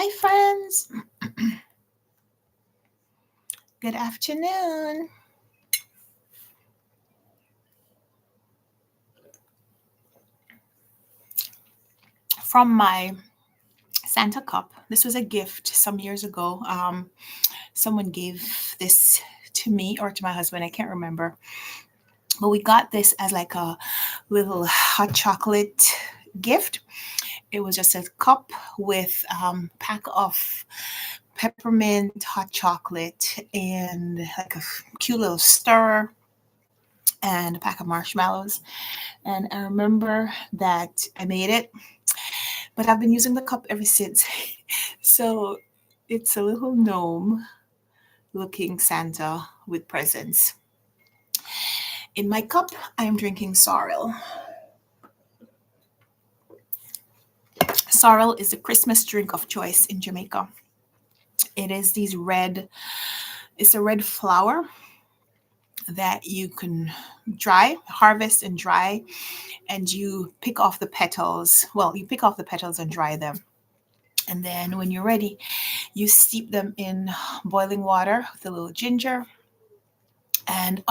Hi, friends. Good afternoon. From my Santa cup, this was a gift some years ago. Someone gave this to me or to my husband, I can't remember. But we got this as like a little hot chocolate gift. It was just a cup with pack of peppermint hot chocolate and like a cute little stirrer and a pack of marshmallows. And I remember that I made it, but I've been using the cup ever since. So it's a little gnome looking Santa with presents. In my cup, I am drinking sorrel. Sorrel is the Christmas drink of choice in Jamaica. It is it's a red flower that you can harvest and dry, and you pick off the petals. Well, you pick off the petals and dry them. And then when you're ready, you steep them in boiling water with a little ginger. And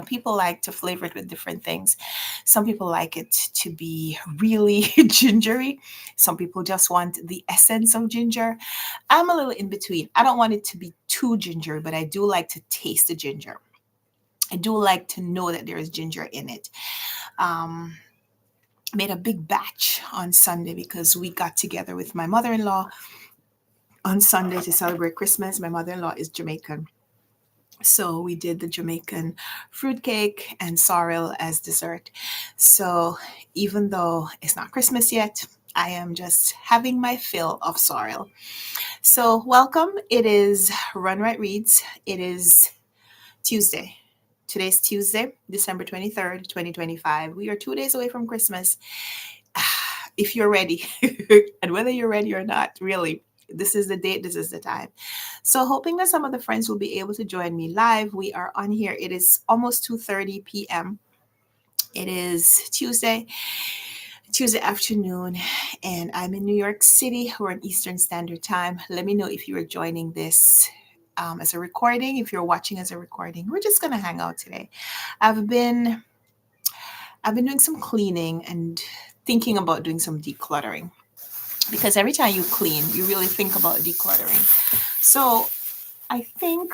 people like to flavor it with different things. Some people like it to be really gingery. Some people just want the essence of ginger. I'm a little in between. I don't want it to be too gingery, but I do like to taste the ginger. I do like to know that there is ginger in it. Um, Made a big batch on Sunday because we got together with my mother-in-law on Sunday to celebrate Christmas. My mother-in-law is Jamaican. So we did the Jamaican fruitcake and sorrel as dessert. So even though it's not Christmas yet, I am just having my fill of sorrel. So welcome. It is Runwright Reads. It is Tuesday. Today's Tuesday, December 23rd, 2025. We are 2 days away from Christmas. If you're ready, and whether you're ready or not, really, this is the date, this is the time. So hoping that some of the friends will be able to join me live. We are on here. It is almost 2:30 p.m. It is Tuesday afternoon, and I'm in New York City. We're on Eastern Standard Time. Let me know if you are joining this as a recording. If you're watching as a recording, we're just gonna hang out today. I've been doing some cleaning and thinking about doing some decluttering, because every time you clean, you really think about decluttering. So I think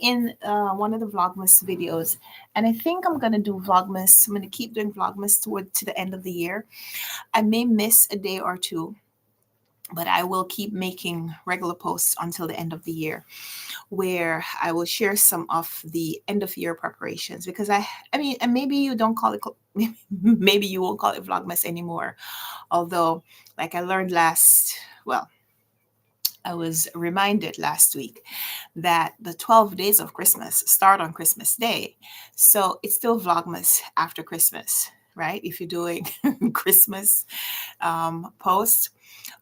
in one of the Vlogmas videos, and I think I'm gonna do Vlogmas. I'm gonna keep doing Vlogmas to the end of the year. I may miss a day or two, but I will keep making regular posts until the end of the year, where I will share some of the end of year preparations. Because I mean, and maybe you don't call it, maybe you won't call it Vlogmas anymore. Although, like I learned I was reminded last week that the 12 days of Christmas start on Christmas Day. So it's still Vlogmas after Christmas, right? If you're doing Christmas posts.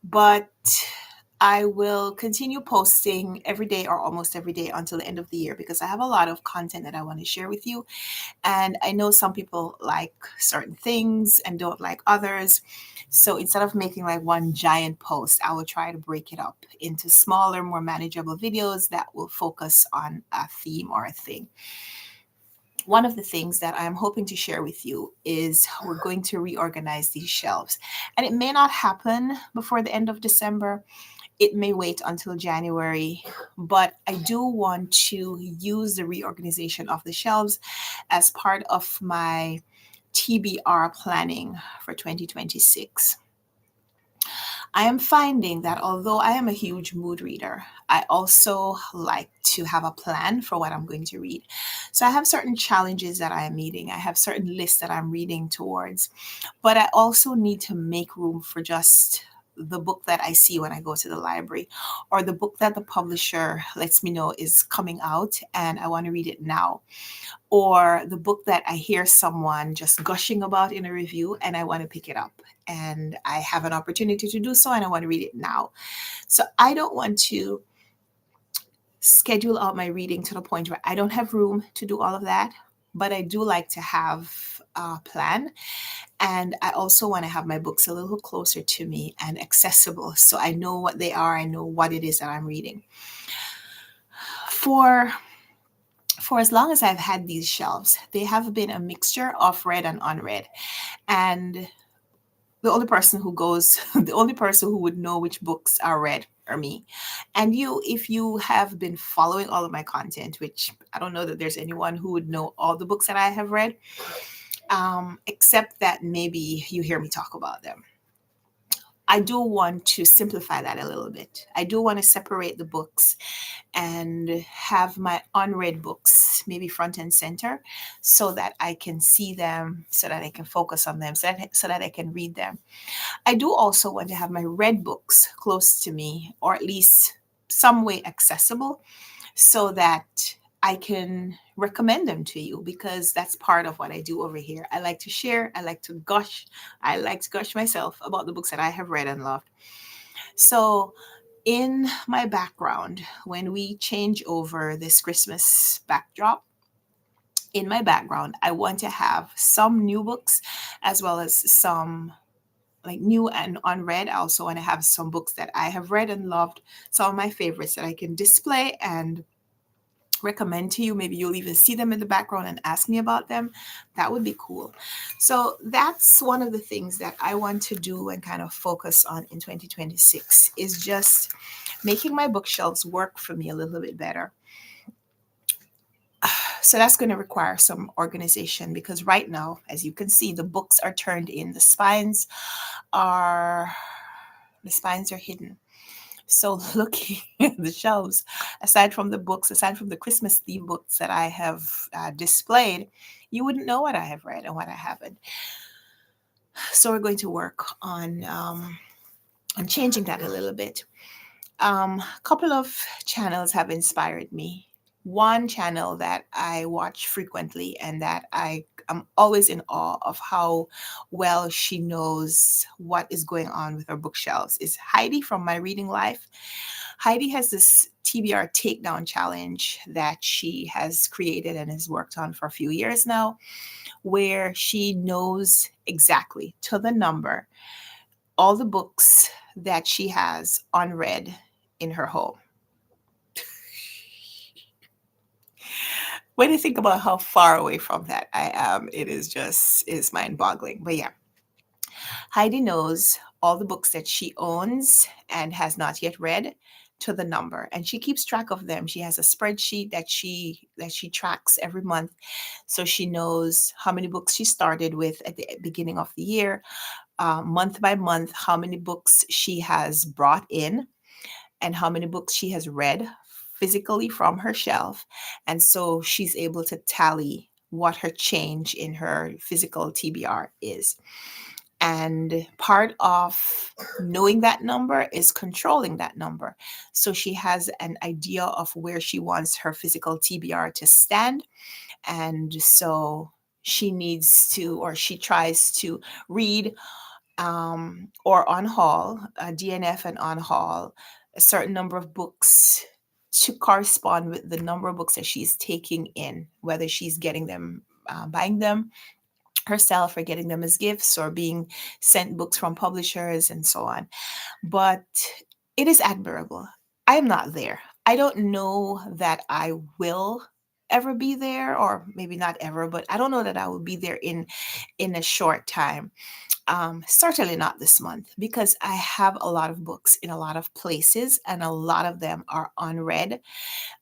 But I will continue posting every day or almost every day until the end of the year, because I have a lot of content that I want to share with you. And I know some people like certain things and don't like others. So instead of making like one giant post, I will try to break it up into smaller, more manageable videos that will focus on a theme or a thing. One of the things that I'm hoping to share with you is we're going to reorganize these shelves. And it may not happen before the end of December. It may wait until January, but I do want to use the reorganization of the shelves as part of my TBR planning for 2026. I am finding that although I am a huge mood reader, I also like to have a plan for what I'm going to read. So I have certain challenges that I am meeting. I have certain lists that I'm reading towards, but I also need to make room for just the book that I see when I go to the library, or the book that the publisher lets me know is coming out and I want to read it now, or the book that I hear someone just gushing about in a review and I want to pick it up and I have an opportunity to do so and I want to read it now. So I don't want to schedule out my reading to the point where I don't have room to do all of that, but I do like to have plan. And I also want to have my books a little closer to me and accessible so I know what they are, I know what it is that I'm reading. For as long as I've had these shelves, they have been a mixture of read and unread. And the only person who goes, the only person who would know which books are read are me. And you, if you have been following all of my content, which I don't know that there's anyone who would know all the books that I have read, except that maybe you hear me talk about them. I do want to simplify that a little bit. I do want to separate the books and have my unread books maybe front and center so that I can see them, so that I can focus on them, so that I can read them. I do also want to have my read books close to me, or at least some way accessible, so that I can recommend them to you, because that's part of what I do over here. I like to share, I like to gush myself about the books that I have read and loved. So, in my background, when we change over this Christmas backdrop, in my background, I want to have some new books as well as some like new and unread. I also want to have some books that I have read and loved, some of my favorites that I can display and recommend to you. Maybe you'll even see them in the background and ask me about them. That would be cool. So that's one of the things that I want to do and kind of focus on in 2026, is just making my bookshelves work for me a little bit better. So that's going to require some organization, because right now, as you can see, the books are turned in. Are the spines are hidden. So looking at the shelves, aside from the books, aside from the Christmas theme books that I have displayed, you wouldn't know what I have read and what I haven't. So we're going to work on changing that a little bit. A couple of channels have inspired me. One channel that I watch frequently and that I am always in awe of how well she knows what is going on with her bookshelves is Heidi from My Reading Life. Heidi has this TBR takedown challenge that she has created and has worked on for a few years now, where she knows exactly to the number all the books that she has unread in her home. When you think about how far away from that I am, is mind boggling. But yeah, Heidi knows all the books that she owns and has not yet read to the number, and she keeps track of them. She has a spreadsheet that she tracks every month, so she knows how many books she started with at the beginning of the year, month by month, how many books she has brought in and how many books she has read physically from her shelf. And so she's able to tally what her change in her physical TBR is. And part of knowing that number is controlling that number. So she has an idea of where she wants her physical TBR to stand. And so she needs to, or she tries to read or on haul, DNF and on haul, a certain number of books to correspond with the number of books that she's taking in, whether she's getting them, buying them herself, or getting them as gifts, or being sent books from publishers and so on. But it is admirable. I am not there. I don't know that I will ever be there, or maybe not ever, but I don't know that I will be there in a short time. Certainly not this month, because I have a lot of books in a lot of places and a lot of them are unread.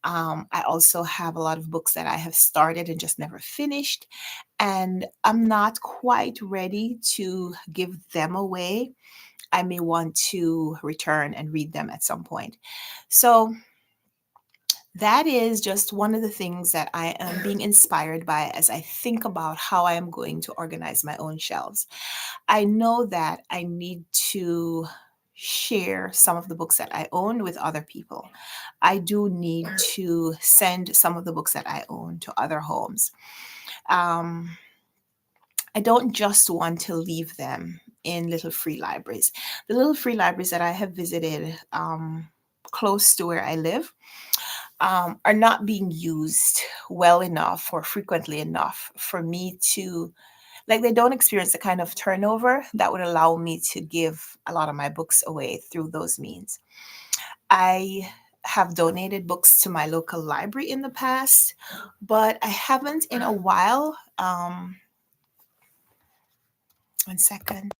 I also have a lot of books that I have started and just never finished, and I'm not quite ready to give them away. I may want to return and read them at some point. So that is just one of the things that I am being inspired by as I think about how I am going to organize my own shelves. I know that I need to share some of the books that I own with other people. I do need to send some of the books that I own to other homes. Um, I don't just want to leave them in little free libraries. The little free libraries that I have visited close to where I live are not being used well enough or frequently enough for me to like they don't experience the kind of turnover that would allow me to give a lot of my books away through those means. I have donated books to my local library in the past, but I haven't in a while. 1 second.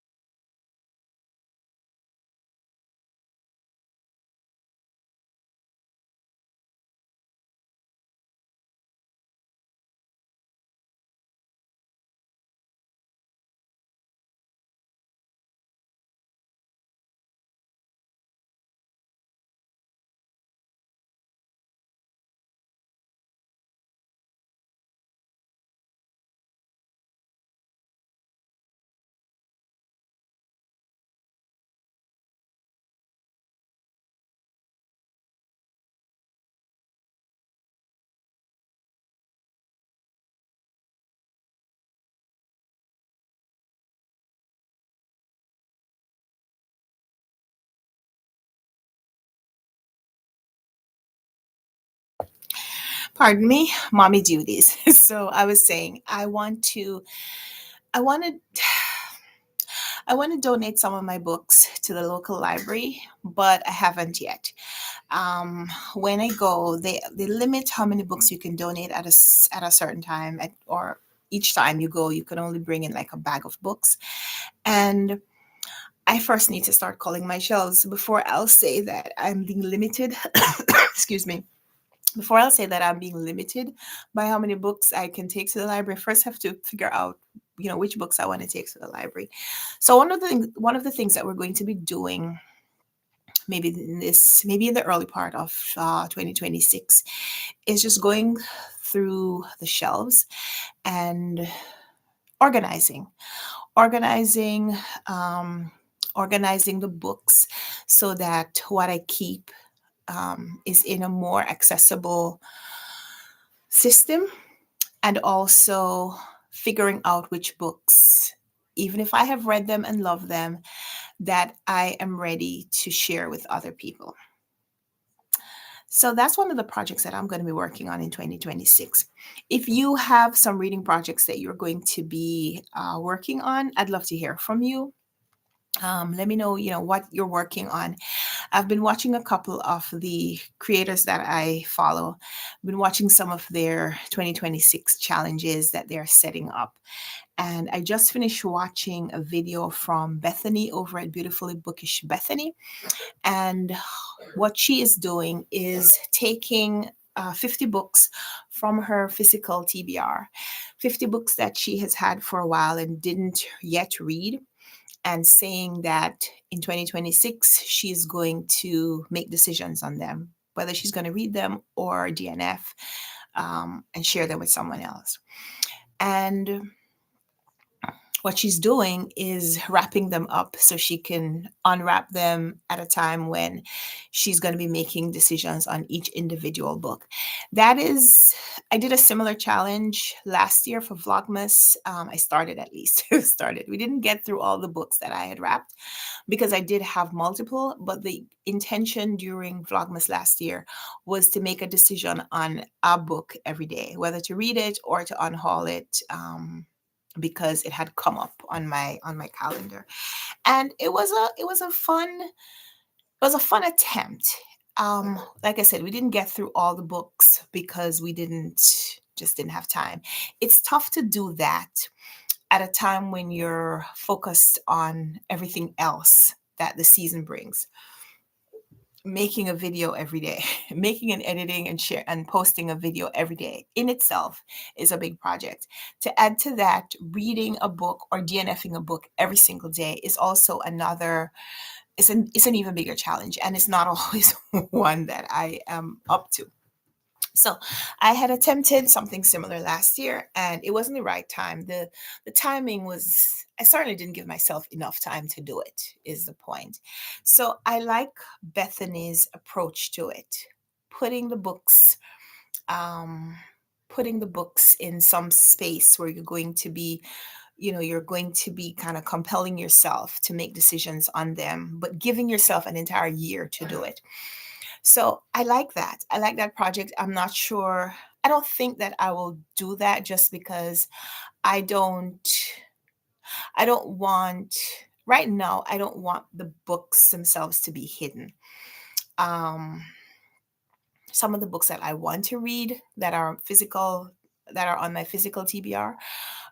Pardon me, mommy duties. So I was saying I want to I want to donate some of my books to the local library, but I haven't yet. When I go, they limit how many books you can donate at a certain time, or each time you go, you can only bring in like a bag of books. And I first need to start calling my shelves before I'll say that I'm being limited. Excuse me. Before I'll say that I'm being limited by how many books I can take to the library, first have to figure out, which books I want to take to the library. So one of the things that we're going to be doing, maybe in the early part of 2026, is just going through the shelves and organizing, organizing, um, organizing the books so that what I keep is in a more accessible system, and also figuring out which books, even if I have read them and love them, that I am ready to share with other people. So that's one of the projects that I'm going to be working on in 2026. If you have some reading projects that you're going to be working on, I'd love to hear from you. Let me know, what you're working on. I've been watching a couple of the creators that I follow. I've been watching some of their 2026 challenges that they're setting up. And I just finished watching a video from Bethany over at Beautifully Bookish Bethany. And what she is doing is taking 50 books from her physical TBR, 50 books that she has had for a while and didn't yet read, and saying that in 2026, she's going to make decisions on them, whether she's going to read them or DNF, and share them with someone else. And what she's doing is wrapping them up so she can unwrap them at a time when she's going to be making decisions on each individual book. I did a similar challenge last year for Vlogmas. I started, at least. Started. We didn't get through all the books that I had wrapped because I did have multiple, but the intention during Vlogmas last year was to make a decision on a book every day, whether to read it or to unhaul it. Because it had come up on my calendar, and it was a fun attempt. Like I said, we didn't get through all the books because we didn't have time. It's tough to do that at a time when you're focused on everything else that the season brings. Making a video every day, making and editing and share and posting a video every day in itself is a big project. To add to that, reading a book or DNFing a book every single day is also it's an even bigger challenge, and it's not always one that I am up to. So I had attempted something similar last year, and it wasn't the right time. The timing was, I certainly didn't give myself enough time to do it, is the point. So I like Bethany's approach to it, putting the books um putting the books in some space where you're going to be kind of compelling yourself to make decisions on them, but giving yourself an entire year to do it. So I like that. I like that project. I'm not sure. I don't think that I will do that just because I don't. I don't want, right now, I don't want the books themselves to be hidden. Um, some of the books that I want to read that are physical, that are on my physical TBR,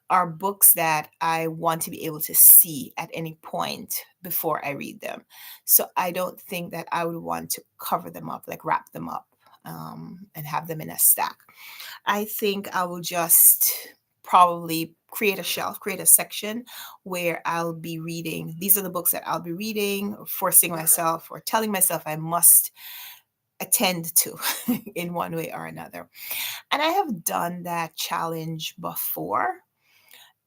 are books that I want to be able to see at any point before I read them. So I don't think that I would want to cover them up, like wrap them up, and have them in a stack. I think I will just probably create a shelf, create a section where I'll be reading. These are the books that I'll be reading, or forcing myself or telling myself I must attend to in one way or another. And I have done that challenge before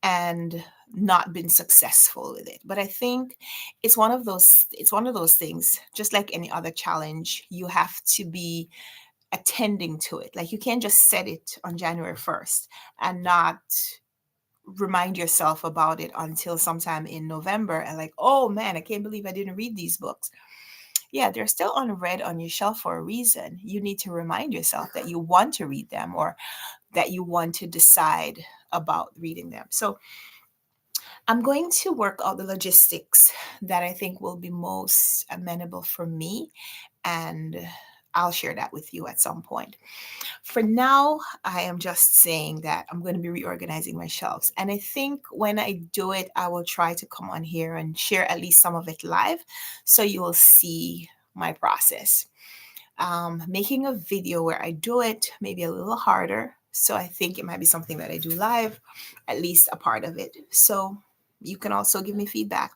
and not been successful with it. But I think it's one of those things, just like any other challenge, you have to be attending to it. Like, you can't just set it on January 1st and not remind yourself about it until sometime in November and, like, oh man, I can't believe I didn't read these books. Yeah, they're still unread on your shelf for a reason. You need to remind yourself that you want to read them, or that you want to decide about reading them. So I'm going to work out the logistics that I think will be most amenable for me, and I'll share that with you at some point. For now, I am just saying that I'm going to be reorganizing my shelves. And I think when I do it, I will try to come on here and share at least some of it live, so you will see my process. Making a video where I do it may be a little harder. So I think it might be something that I do live, at least a part of it. So you can also give me feedback.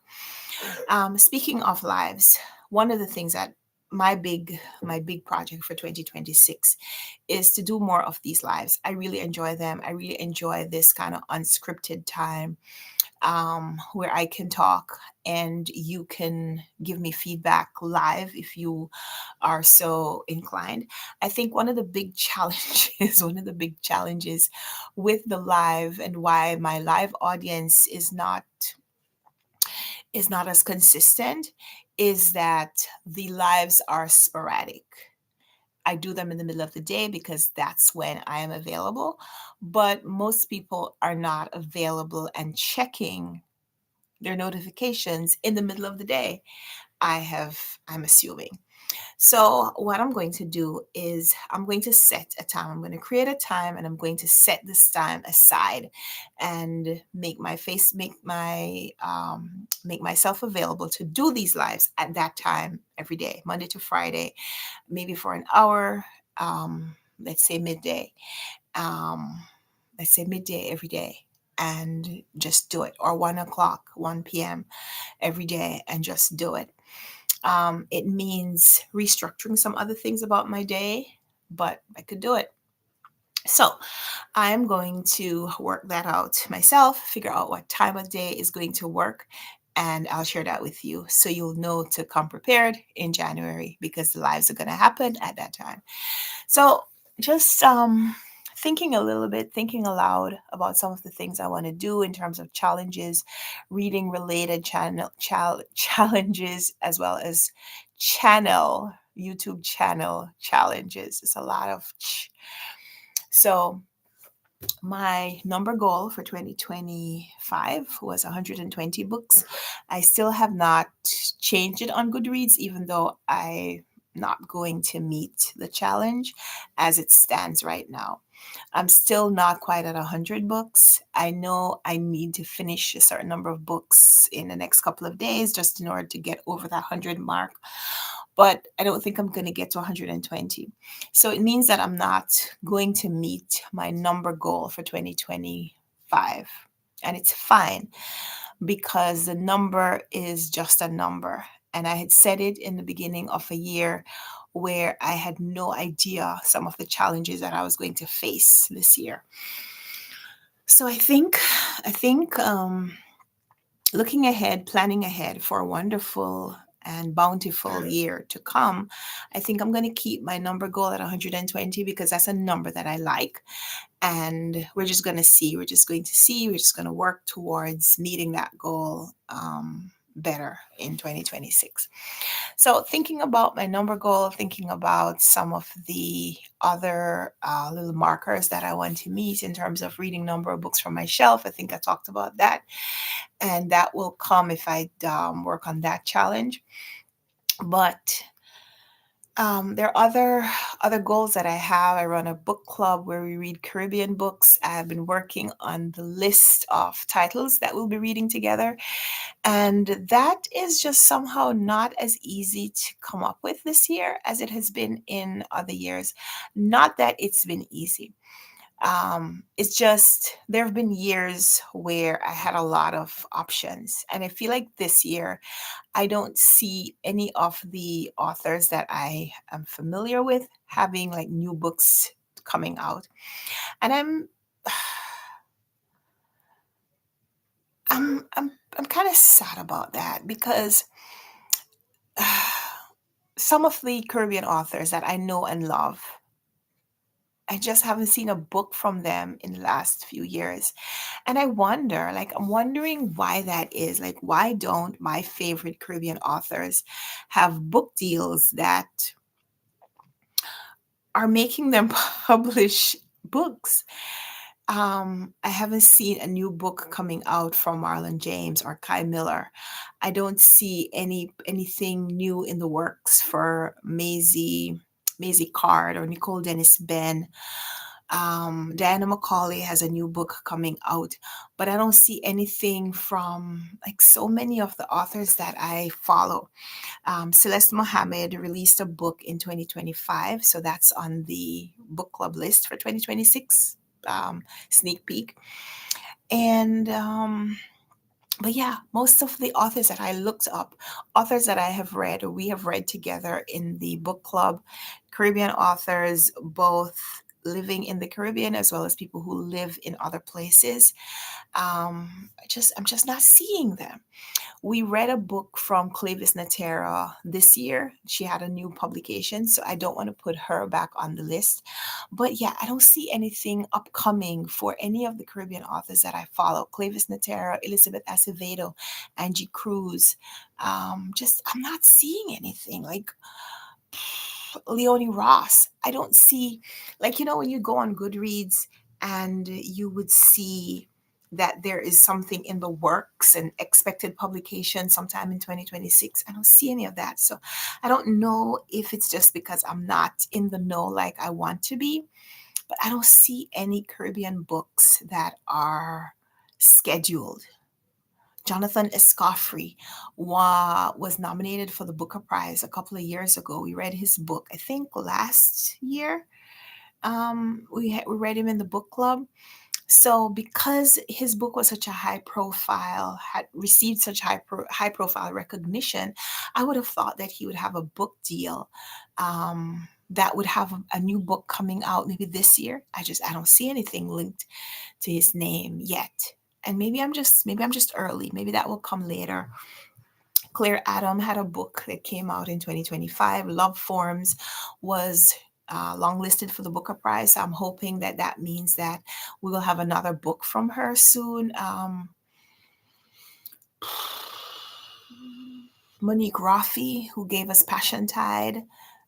Speaking of lives, one of the things that my big project for 2026 is to do more of these lives. I really enjoy them. I really enjoy this kind of unscripted time, where I can talk and you can give me feedback live if you are so inclined. I think one of the big challenges, one of the big challenges with the live, and why my live audience is not as consistent, is that the lives are sporadic. I do them in the middle of the day because that's when I am available, but most people are not available and checking their notifications in the middle of the day. I'm assuming. So what I'm going to do is I'm going to set a time. I'm going to create a time, and I'm going to set this time aside and make myself available to do these lives at that time every day, Monday to Friday, maybe for an hour. Let's say midday. Um, let's say midday every day, and just do it, or 1 o'clock, 1 p.m. every day, and just do it. It means restructuring some other things about my day, but I could do it. So I'm going to work that out myself, figure out what time of day is going to work, and I'll share that with you, so you'll know to come prepared in January, because the lives are going to happen at that time. So just thinking a little bit, thinking aloud about some of the things I want to do in terms of challenges, reading related challenges, as well as YouTube channel challenges. It's a lot of so my number goal for 2025 was 120 books. I still have not changed it on Goodreads, even though I'm not going to meet the challenge as it stands right now. I'm still not quite at 100 books. I know I need to finish a certain number of books in the next couple of days just in order to get over that 100 mark. But I don't think I'm going to get to 120. So it means that I'm not going to meet my number goal for 2025. And it's fine, because the number is just a number. And I had said it in the beginning of a year where I had no idea some of the challenges that I was going to face this year. So I think looking ahead, planning ahead for a wonderful and bountiful year to come, I think I'm going to keep my number goal at 120, because that's a number that I like. And we're just going to see. We're just going to see. We're just going to work towards meeting that goal better in 2026. So, thinking about my number goal, thinking about some of the other little markers that I want to meet in terms of reading number of books from my shelf. I think I talked about that. and that will come if I work on that challenge. But there are other goals that I have. I run a book club where we read Caribbean books. I've been working on the list of titles that we'll be reading together, and that is just somehow not as easy to come up with this year as it has been in other years. Not that it's been easy. It's just there have been years where I had a lot of options, and I feel like this year I don't see any of the authors that I am familiar with having like new books coming out. And I'm kind of sad about that because some of the Caribbean authors that I know and love, I just haven't seen a book from them in the last few years. And I wonder, like, I'm wondering why that is. Like, why don't my favorite Caribbean authors have book deals that are making them publish books? I haven't seen a new book coming out from Marlon James or Kai Miller. I don't see anything new in the works for Maisie Card or Nicole Dennis Ben. Diana Macaulay has a new book coming out, but I don't see anything from like so many of the authors that I follow. Celeste Mohammed released a book in 2025, so that's on the book club list for 2026. Sneak peek. And but yeah, most of the authors that I looked up, authors that I have read or we have read together in the book club, Caribbean authors, both living in the Caribbean as well as people who live in other places. I'm just not seeing them. We read a book from Clavis Natera this year. She had a new publication, so I don't want to put her back on the list. But yeah, I don't see anything upcoming for any of the Caribbean authors that I follow. Clavis Natera, Elizabeth Acevedo, Angie Cruz. I'm not seeing anything. Like Leonie Ross. I don't see, like, when you go on Goodreads and you would see that there is something in the works and expected publication sometime in 2026. I don't see any of that. So I don't know if it's just because I'm not in the know like I want to be, but I don't see any Caribbean books that are scheduled. Jonathan Escoffrey was nominated for the Booker Prize a couple of years ago. We read his book, I think last year. We read him in the book club. So because his book was such a high profile, had received such high profile recognition, I would have thought that he would have a book deal that would have a new book coming out maybe this year. I don't see anything linked to his name yet. And maybe I'm just early. Maybe that will come later. Claire Adam had a book that came out in 2025. Love Forms was longlisted for the Booker Prize. So I'm hoping that that means that we will have another book from her soon. Monique Roffey, who gave us Passion Tide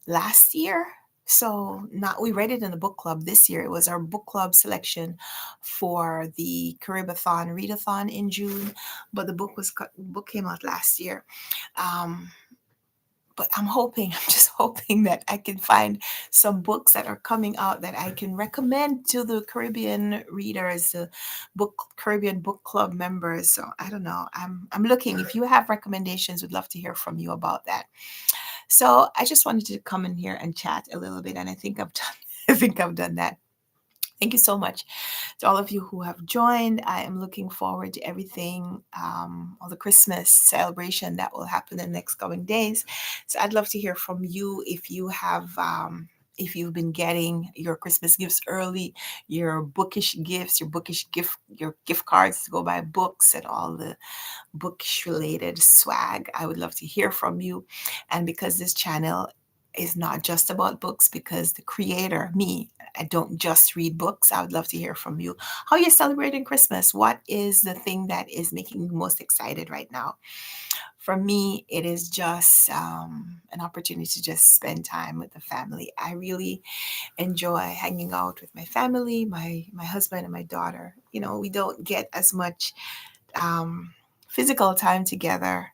last year. So not we read it in the book club this year. It was our book club selection for the Caribathon Readathon in June, but the book came out last year. Um, but I'm just hoping that I can find some books that are coming out that I can recommend to the Caribbean readers, the Caribbean book club members. So I don't know. I'm looking. If you have recommendations, would love to hear from you about that. So I just wanted to come in here and chat a little bit, and I think I've done. I think I've done that. Thank you so much to all of you who have joined. I am looking forward to everything, all the Christmas celebration that will happen in the next coming days. So I'd love to hear from you if you've been getting your Christmas gifts early, your bookish gifts, your gift cards to go buy books and all the bookish related swag. I would love to hear from you. And because this channel is not just about books, because the creator, me, I don't just read books. I would love to hear from you. How you're celebrating Christmas? What is the thing that is making you most excited right now? For me, it is just an opportunity to just spend time with the family. I really enjoy hanging out with my family, my husband and my daughter. We don't get as much um, physical time together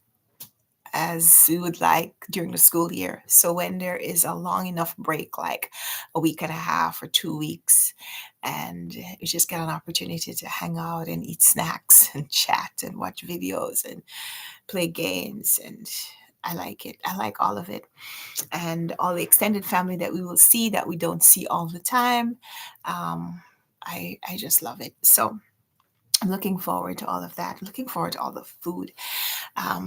as we would like during the school year. So when there is a long enough break, like a week and a half or 2 weeks, and you just get an opportunity to hang out and eat snacks and chat and watch videos and play games, and I like it. I like all of it. And all the extended family that we will see that we don't see all the time. I just love it. So I'm looking forward to all of that. Looking forward to all the food.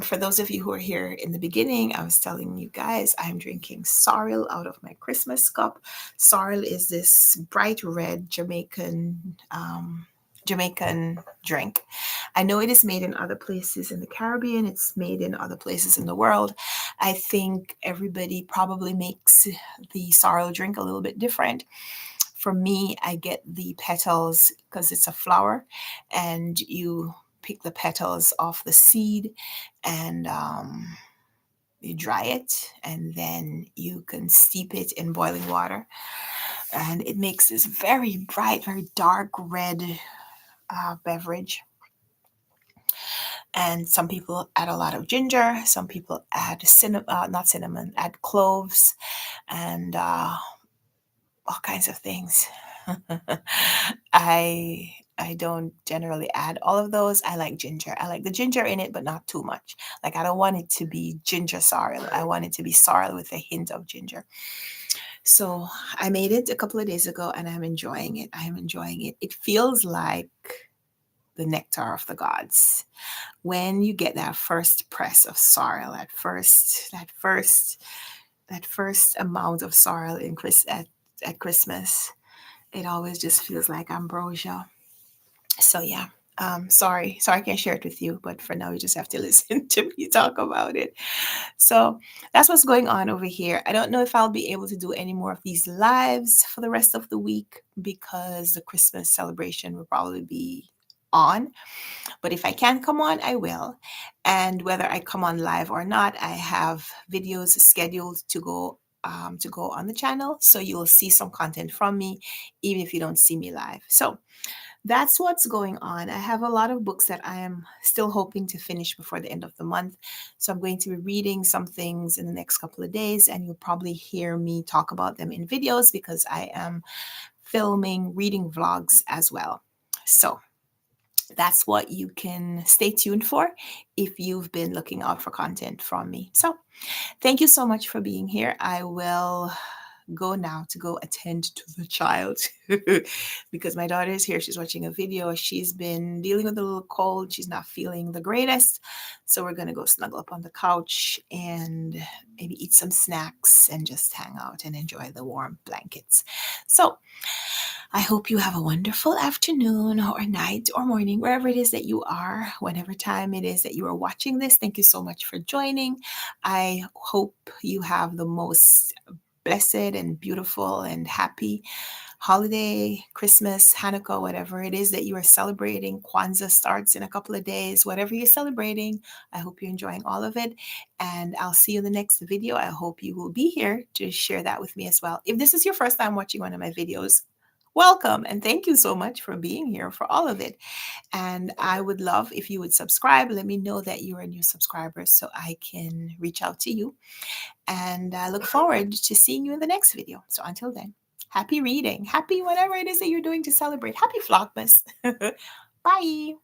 For those of you who are here in the beginning, I was telling you guys I'm drinking sorrel out of my Christmas cup. Sorrel is this bright red Jamaican drink. I know it is made in other places in the Caribbean. It's made in other places in the world. I think everybody probably makes the sorrel drink a little bit different. For me, I get the petals because it's a flower, and you pick the petals off the seed, and you dry it, and then you can steep it in boiling water, and it makes this very bright, very dark red beverage. And some people add a lot of ginger. Some people add not cinnamon, add cloves, and all kinds of things. I don't generally add all of those. I like ginger. I like the ginger in it, but not too much. Like, I don't want it to be ginger sorrel. I want it to be sorrel with a hint of ginger. So I made it a couple of days ago, and I'm enjoying it. I am enjoying it. It feels like the nectar of the gods. When you get that first press of sorrel, that first amount of sorrel at Christmas, it always just feels like ambrosia. So yeah, sorry I can't share it with you, but for now you just have to listen to me talk about it. So that's what's going on over here. I don't know if I'll be able to do any more of these lives for the rest of the week because the Christmas celebration will probably be on. But if I can come on, I will. And whether I come on live or not, I have videos scheduled to go on the channel. So you'll see some content from me, even if you don't see me live. So that's what's going on. I have a lot of books that I am still hoping to finish before the end of the month. So I'm going to be reading some things in the next couple of days, and you'll probably hear me talk about them in videos because I am filming reading vlogs as well. So that's what you can stay tuned for if you've been looking out for content from me. So thank you so much for being here. I will go now to go attend to the child because my daughter is here. She's watching a video. She's been dealing with a little cold. She's not feeling the greatest. So we're going to go snuggle up on the couch and maybe eat some snacks and just hang out and enjoy the warm blankets. So I hope you have a wonderful afternoon or night or morning, wherever it is that you are, whatever time it is that you are watching this. Thank you so much for joining. I hope you have the most blessed and beautiful and happy holiday, Christmas, Hanukkah, whatever it is that you are celebrating. Kwanzaa starts in a couple of days. Whatever you're celebrating, I hope you're enjoying all of it. And I'll see you in the next video. I hope you will be here to share that with me as well. If this is your first time watching one of my videos, welcome and thank you so much for being here for all of it. And I would love if you would subscribe. Let me know that you're a new subscriber so I can reach out to you. And I look forward to seeing you in the next video. So until then, happy reading, happy whatever it is that you're doing to celebrate. Happy Vlogmas. Bye.